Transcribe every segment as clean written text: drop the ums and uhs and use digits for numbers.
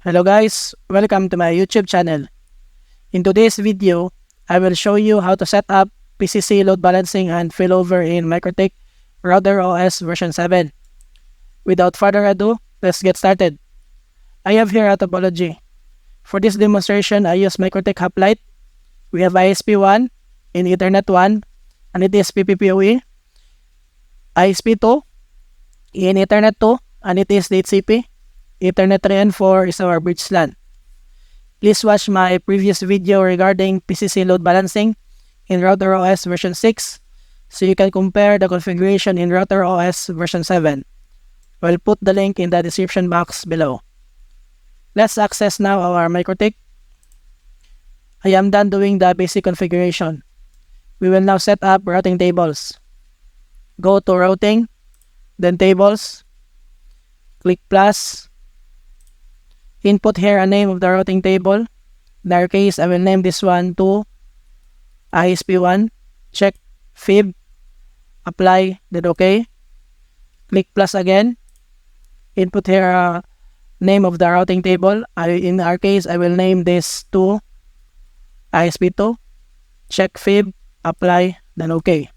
Hello guys, welcome to my YouTube channel. In today's video, I will show you how to set up PCC load balancing and failover in MikroTik Router OS version 7. Without further ado, let's get started. I have here a topology. For this demonstration, I use MikroTik Hoplite. We have ISP1 in Ethernet 1 and it is PPPoE. ISP2 in Ethernet 2 and it is DHCP. Ethernet 3 and 4 is our bridge LAN. Please watch my previous video regarding PCC load balancing in Router OS version 6 so you can compare the configuration in Router OS version 7. I'll put the link in the description box below. Let's access now our MikroTik. I am done doing the basic configuration. We will now set up routing tables. Go to routing, then tables, click plus. Input here a name of the routing table. In our case, I will name this one to ISP1. Check fib, apply, then OK. Click plus again. Input here a name of the routing table. In our case, I will name this to ISP2. Check fib, apply, then OK.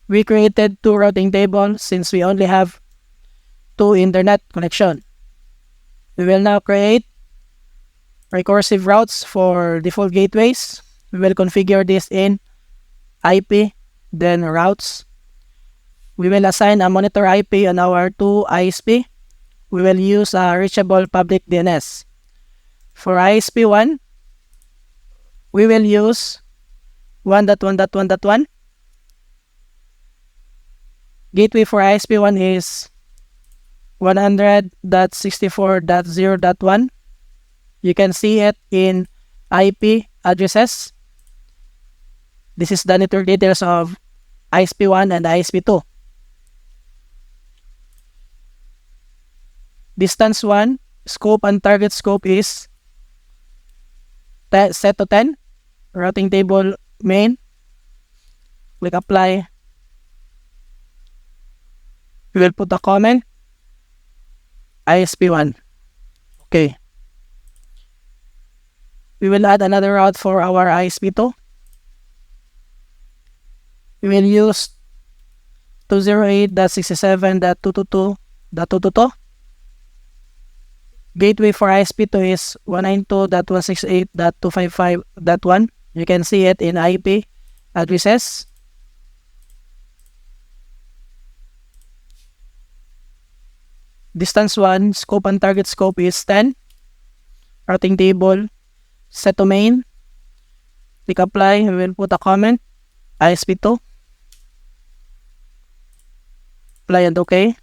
We created two routing tables since we only have two internet connection. We will now create recursive routes for default gateways. We will configure this in IP, then routes. We will assign a monitor IP on our two ISP. We will use a reachable public DNS. For ISP1, we will use 1.1.1.1. Gateway for ISP1 is 100.64.0.1. You can see it in IP addresses. This is the network details of ISP1 and ISP2. Distance 1, scope and target scope is set to 10. Routing table main. Click apply. We will put a comment. ISP1. Okay. We will add another route for our ISP2. We will use 208.67.222.222. Gateway for ISP2 is 192.168.255.1. You can see it in IP addresses. Distance 1, scope and target scope is 10. Routing table, set to main. Click apply, we will put a comment, ISP2. Apply and OK.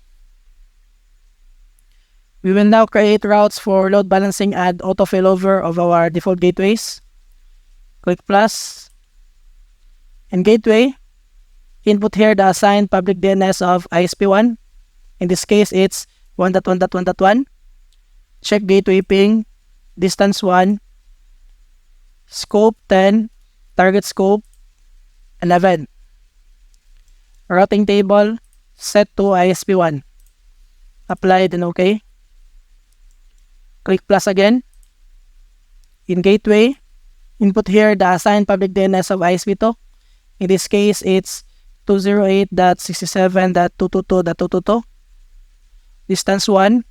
We will now create routes for load balancing and auto failover of our default gateways. Click plus. In gateway, input here the assigned public DNS of ISP1. In this case, it's 1.1.1.1. Check gateway ping, distance 1, scope 10, target scope 11. Routing table set to ISP1. Apply then OK. Click plus again. In gateway, input here the assigned public DNS of ISP2. In this case, it's 208.67.222.222. Distance 1,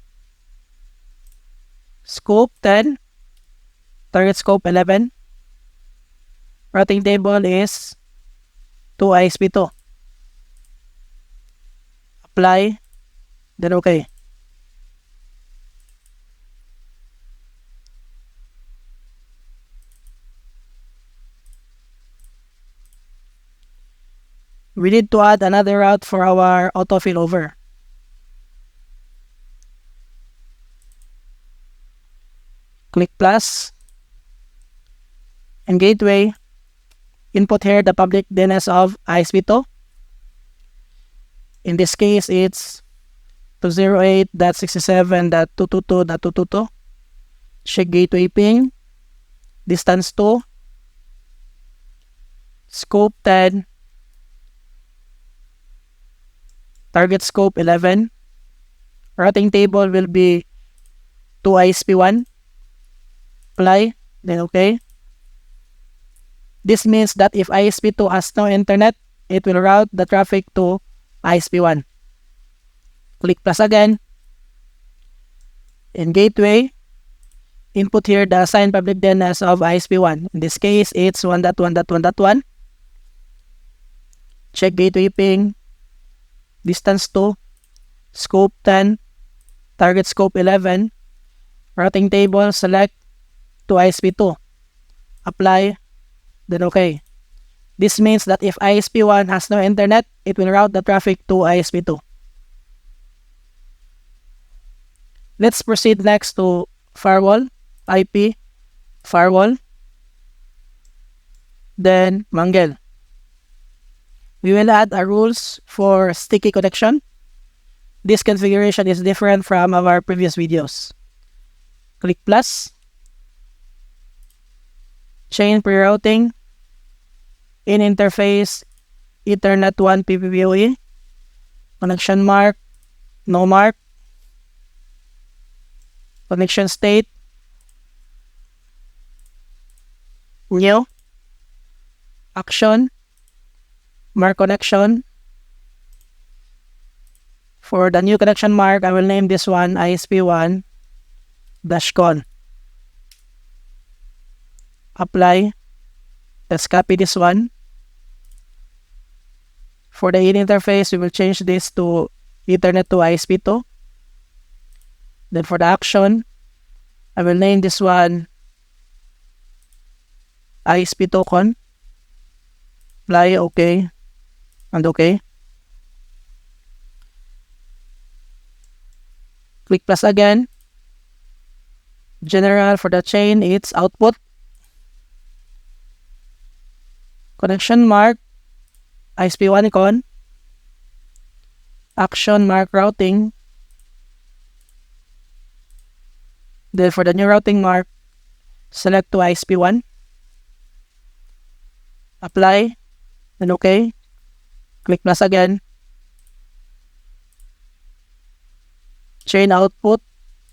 scope 10, target scope 11. Routing table is to ISP2. Apply, then OK. We need to add another route for our auto failover. Click plus. In gateway, input here the public DNS of ISP2. In this case, it's 208.67.222.222. Check gateway ping, distance 2, scope 10, target scope 11. Routing table will be to ISP1. Apply, then okay. This means that if ISP2 has no internet, it will route the traffic to ISP1. Click plus again. In gateway, input here the assigned public DNS of ISP1. In this case, it's 1.1.1.1. Check gateway ping, distance 2, scope 10, target scope 11, routing table, select to ISP2. Apply, then okay. This means that if ISP1 has no internet, it will route the traffic to ISP2. Let's proceed next to firewall, IP, firewall, then Mangle. We will add a rules for sticky connection. This configuration is different from our previous videos. Click plus, chain pre-routing, in interface, Ethernet 1 PPPoE, connection mark, no mark, connection state, new, action, mark connection. For the new connection mark, I will name this one ISP1 -con. Apply. Let's copy this one. For the in interface, we will change this to Ethernet to ISP2. Then for the action, I will name this one ISP2 con. Apply, okay, and okay. Click plus again. General for the chain, it's output. Connection mark, ISP1 con. Action mark routing. Then for the new routing mark, select to ISP1. Apply, then okay. Click plus again. Chain output,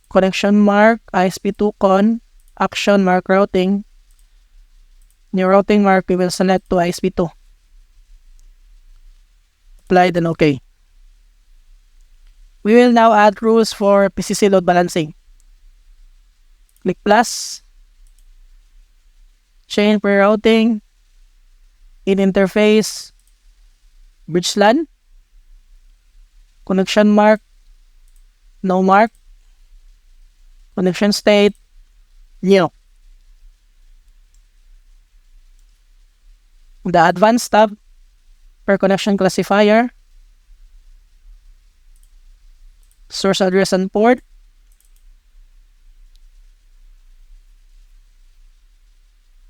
connection mark, ISP2 con, action mark routing. New routing mark, we will select to ISP2. Apply, then okay. We will now add rules for PCC load balancing. Click plus, chain pre-routing, in interface, bridge LAN, connection mark, no mark, connection state, new. The advanced tab, per connection classifier, source address and port,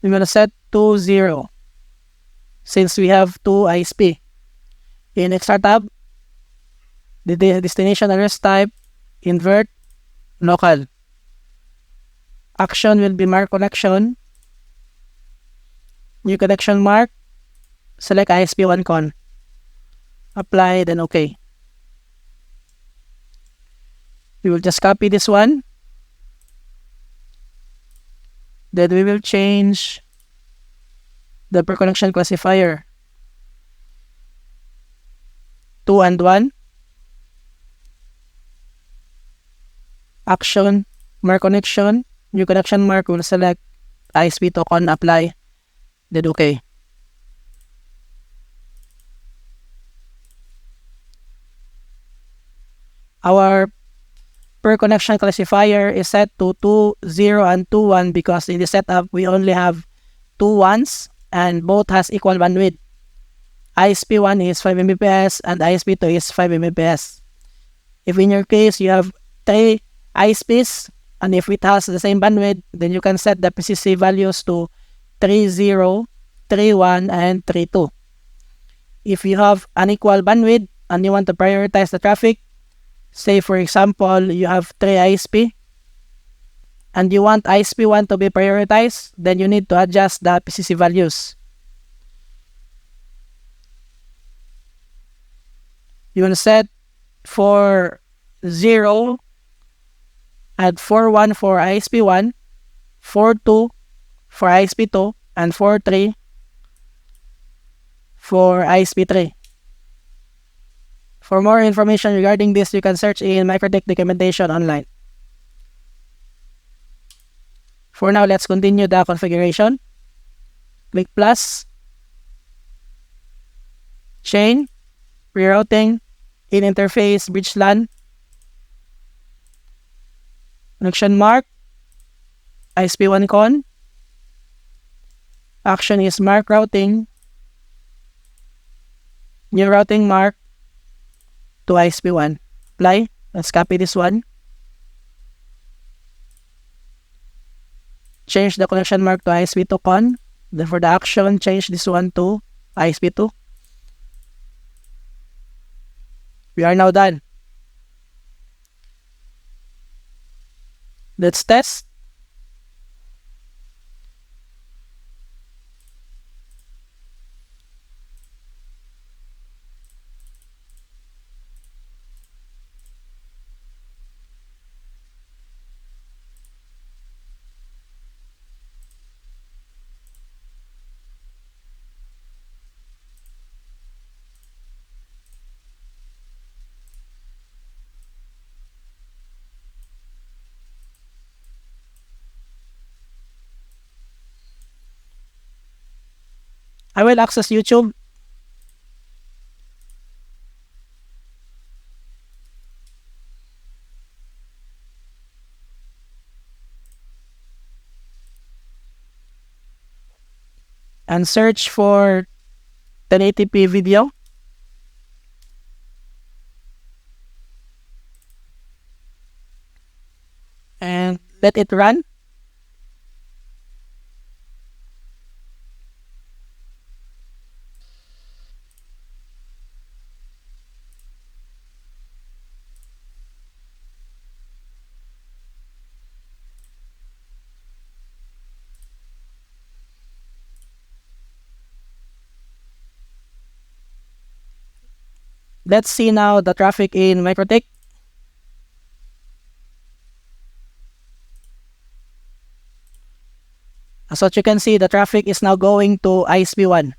we will set to 0 since we have 2 ISP. In extra tab, the destination address type, invert, local. Action will be mark connection. New connection mark, select ISP1 con. Apply, then okay. We will just copy this one. Then we will change the per connection classifier 2 and 1. Action, mark connection, new connection mark, will select ISP2 con, apply, then okay. Our per connection classifier is set to 2, 0, and 2, 1 because in the setup, we only have 2 1s and both has equal bandwidth. ISP1 is 5 Mbps and ISP2 is 5 Mbps. If in your case, you have 3 ISPs and if it has the same bandwidth, then you can set the PCC values to 3.0, 3.1, and 3.2. If you have unequal bandwidth and you want to prioritize the traffic, say for example, you have 3 ISP and you want ISP1 to be prioritized, then you need to adjust the PCC values. You will set for 0 Add 41 for ISP1, 42 for ISP2, and 43 for ISP3. For more information regarding this, you can search in MikroTik documentation online. For now, let's continue the configuration. Click plus, chain, rerouting, in interface, bridge LAN, connection mark, ISP1 con, action is mark routing, new routing mark to ISP1. Apply. Let's copy this one. Change the connection mark to ISP2 con. Then for the action, change this one to ISP2. We are now done. Let's test. I will access YouTube. And search for 1080p video. And let it run. Let's see now the traffic in MikroTik. As what you can see, the traffic is now going to ISP1.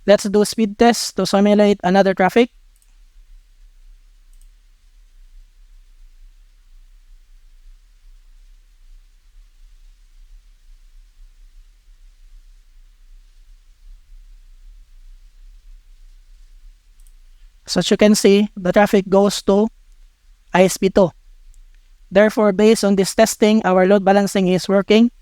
Let's do speed test to simulate another traffic. So as you can see, the traffic goes to ISP2. Therefore, based on this testing, our load balancing is working.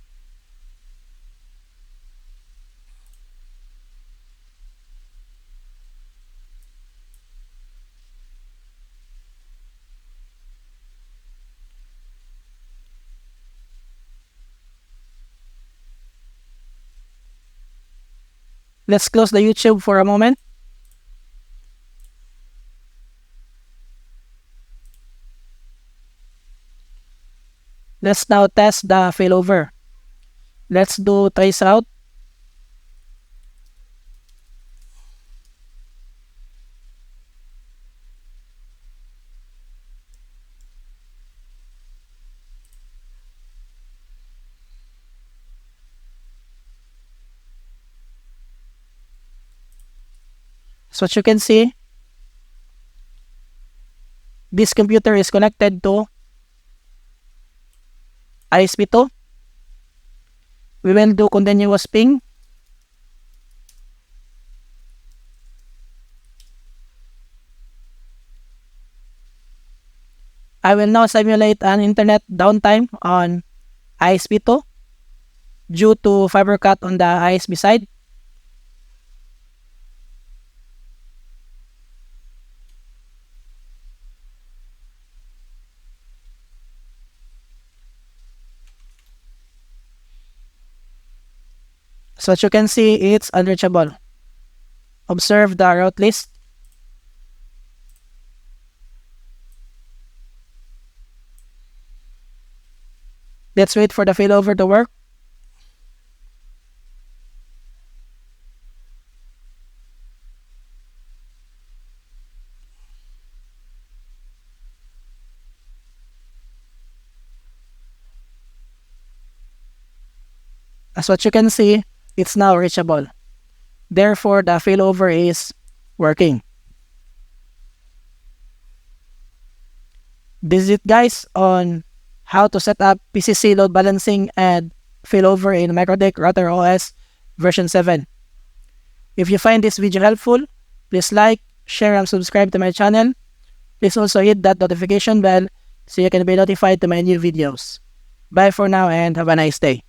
Let's close the YouTube for a moment. Let's now test the failover. Let's do trace route. So as you can see, this computer is connected to ISP2. We will do continuous ping. I will now simulate an internet downtime on ISP2 due to fiber cut on the ISP side. So as you can see, it's unreachable. Observe the route list. Let's wait for the failover to work. As what you can see, it's now reachable. Therefore, the failover is working. This is it guys on how to set up PCC load balancing and failover in Microtik Router OS version 7. If you find this video helpful, please like, share, and subscribe to my channel. Please also hit that notification bell so you can be notified to my new videos. Bye for now and have a nice day.